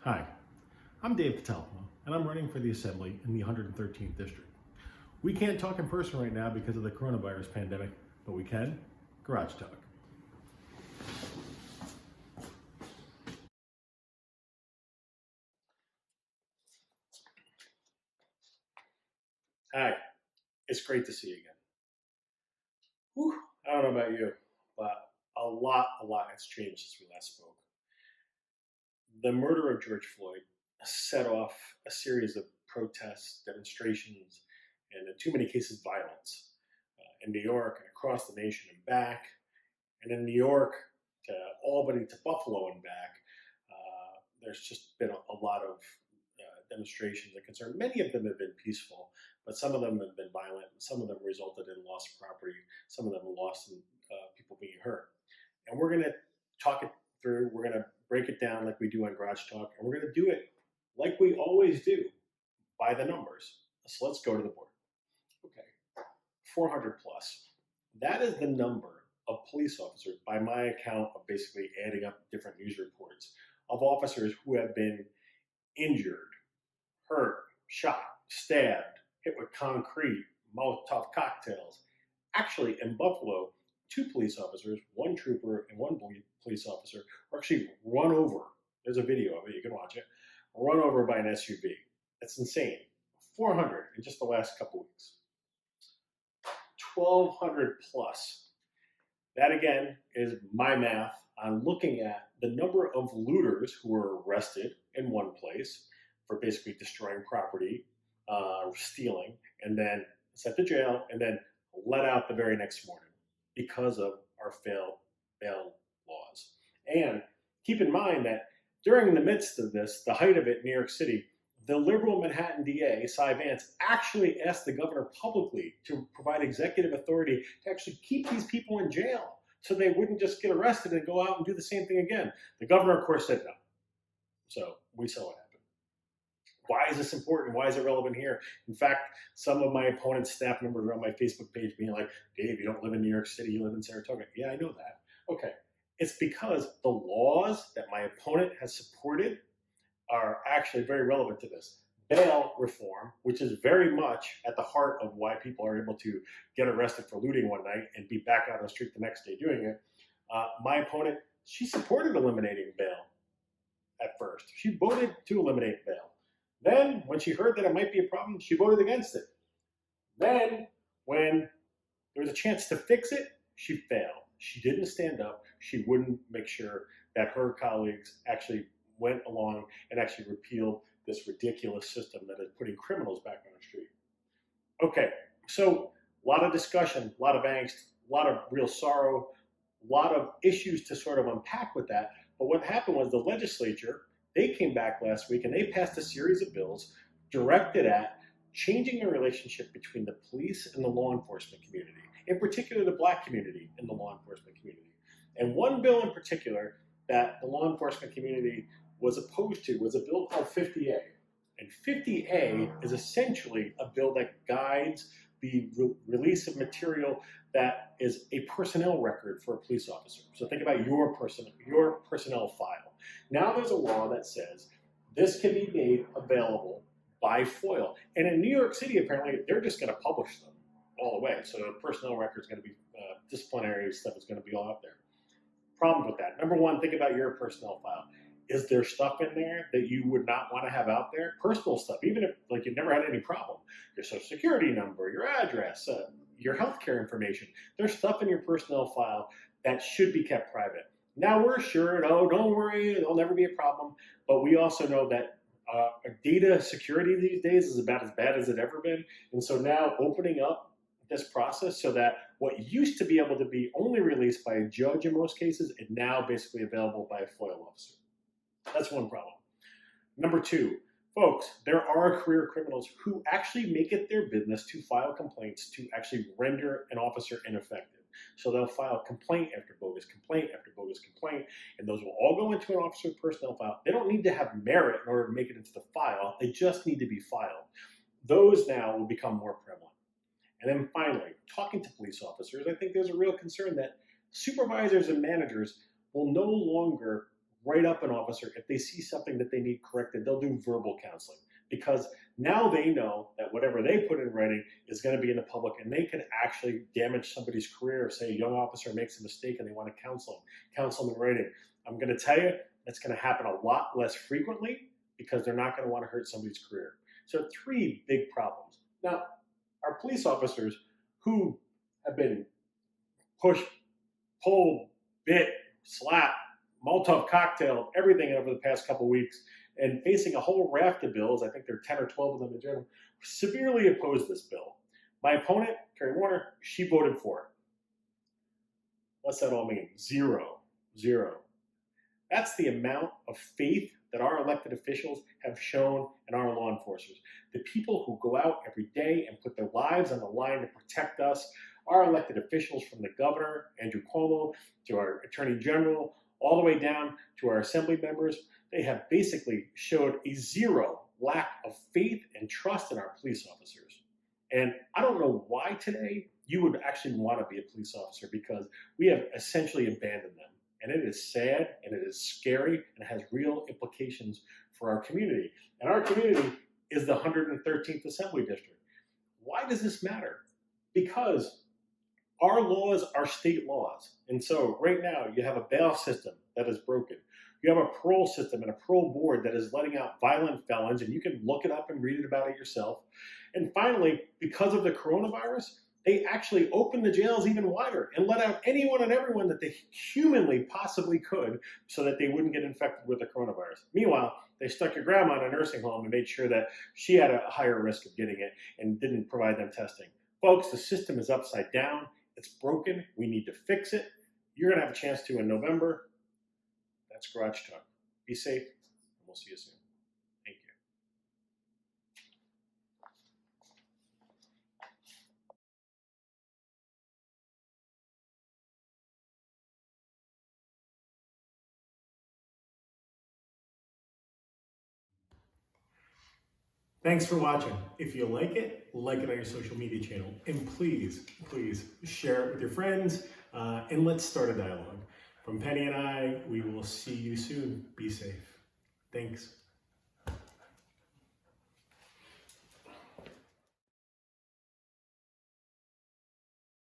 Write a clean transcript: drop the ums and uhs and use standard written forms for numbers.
Hi, I'm Dave Catalpa, and I'm running for the Assembly in the 113th District. We can't talk in person right now because of the coronavirus pandemic, but we can garage talk. Hi, it's great to see you again. Whew, I don't know about you, but a lot has changed since we last spoke. The murder of George Floyd set off a series of protests, demonstrations, and in too many cases, violence in New York and across the nation and back. And in New York to Albany to Buffalo and back, there's just been a lot of demonstrations and concern. Many of them have been peaceful, but some of them have been violent. Some of them resulted in loss of property. Some of them lost in people being hurt. And we're going to talk it through. We're going to break it down like we do on Garage Talk, and we're going to do it like we always do, by the numbers. So let's go to the board. Okay, 400 plus. That is the number of police officers, by my account of basically adding up different news reports, of officers who have been injured, hurt, shot, stabbed, hit with concrete, Molotov cocktails. Actually, in Buffalo, 2 police officers, 1 trooper and 1 police officer, were actually run over. There's a video of it, you can watch it. Run over by an SUV. That's insane. 400 in just the last couple weeks. 1,200 plus. That again is my math on looking at the number of looters who were arrested in one place for basically destroying property, stealing, and then sent to jail, and then let out the very next morning because of our failed bail laws. And keep in mind that during the midst of this, the height of it in New York City, the liberal Manhattan DA, Cy Vance, actually asked the governor publicly to provide executive authority to actually keep these people in jail so they wouldn't just get arrested and go out and do the same thing again. The governor, of course, said no. So we saw what happened. Why is this important? Why is it relevant here? In fact, some of my opponent's staff members are on my Facebook page being like, Dave, you don't live in New York City, you live in Saratoga. Yeah, I know that. Okay. It's because the laws that my opponent has supported are actually very relevant to this. Bail reform, which is very much at the heart of why people are able to get arrested for looting one night and be back out on the street the next day doing it. My opponent, she supported eliminating bail at first. She voted to eliminate bail. Then, when she heard that it might be a problem, she voted against it. Then, when there was a chance to fix it, she failed. She didn't stand up. She wouldn't make sure that her colleagues actually went along and actually repealed this ridiculous system that is putting criminals back on the street. Okay, so a lot of discussion, a lot of angst, a lot of real sorrow, a lot of issues to sort of unpack with that. But what happened was the legislature, they came back last week and they passed a series of bills directed at changing the relationship between the police and the law enforcement community, in particular the Black community in the law enforcement community. And one bill in particular that the law enforcement community was opposed to was a bill called 50A. And 50A is essentially a bill that guides the release of material that is a personnel record for a police officer. So think about your personnel file. Now there's a law that says this can be made available by FOIL. And in New York City, apparently, they're just going to publish them all the way. So the personnel record is going to be disciplinary stuff is going to be all out there. Problem with that. Number one, think about your personnel file. Is there stuff in there that you would not want to have out there? Personal stuff, even if like you've never had any problem. Your social security number, your address, your healthcare information. There's stuff in your personnel file that should be kept private. Now we're assured, oh, don't worry, it'll never be a problem. But we also know that data security these days is about as bad as it's ever been. And so now opening up this process so that what used to be able to be only released by a judge in most cases is now basically available by a FOIL officer. That's one problem. Number two, folks, there are career criminals who actually make it their business to file complaints to actually render an officer ineffective. So they'll file complaint after bogus complaint after bogus complaint, and those will all go into an officer personnel file. They don't need to have merit in order to make it into the file. They just need to be filed. Those now will become more prevalent. And then finally, talking to police officers, I think there's a real concern that supervisors and managers will no longer write up an officer if they see something that they need corrected. They'll do verbal counseling because now they know that whatever they put in writing is going to be in the public, and they can actually damage somebody's career. If, say, a young officer makes a mistake and they want to counsel them in writing. I'm going to tell you, that's going to happen a lot less frequently because they're not going to want to hurt somebody's career. So 3 big problems. Now, our police officers who have been pushed, pulled, bit, slapped, Molotov cocktail, everything over the past couple of weeks, and facing a whole raft of bills, I think there are 10 or 12 of them in general, severely opposed this bill. My opponent, Kerry Warner, she voted for it. What's that all mean? Zero. That's the amount of faith that our elected officials have shown in our law enforcers. The people who go out every day and put their lives on the line to protect us, our elected officials, from the governor, Andrew Cuomo, to our attorney general, all the way down to our assembly members, they have basically showed a zero lack of faith and trust in our police officers. And I don't know why today you would actually want to be a police officer, because we have essentially abandoned them. And it is sad, and it is scary, and it has real implications for our community. And our community is the 113th Assembly District. Why does this matter? Because our laws are state laws. And so right now you have a bail system that is broken. You have a parole system and a parole board that is letting out violent felons, and you can look it up and read it about it yourself. And finally, because of the coronavirus, they actually opened the jails even wider and let out anyone and everyone that they humanly possibly could so that they wouldn't get infected with the coronavirus. Meanwhile, they stuck your grandma in a nursing home and made sure that she had a higher risk of getting it and didn't provide them testing. Folks, the system is upside down. It's broken. We need to fix it. You're going to have a chance to in November. That's Garage Talk. Be safe, and we'll see you soon. Thank you. Thanks for watching. If you like it on your social media channel. And please share it with your friends, and let's start a dialogue. From Penny and I, we will see you soon. Be safe. Thanks.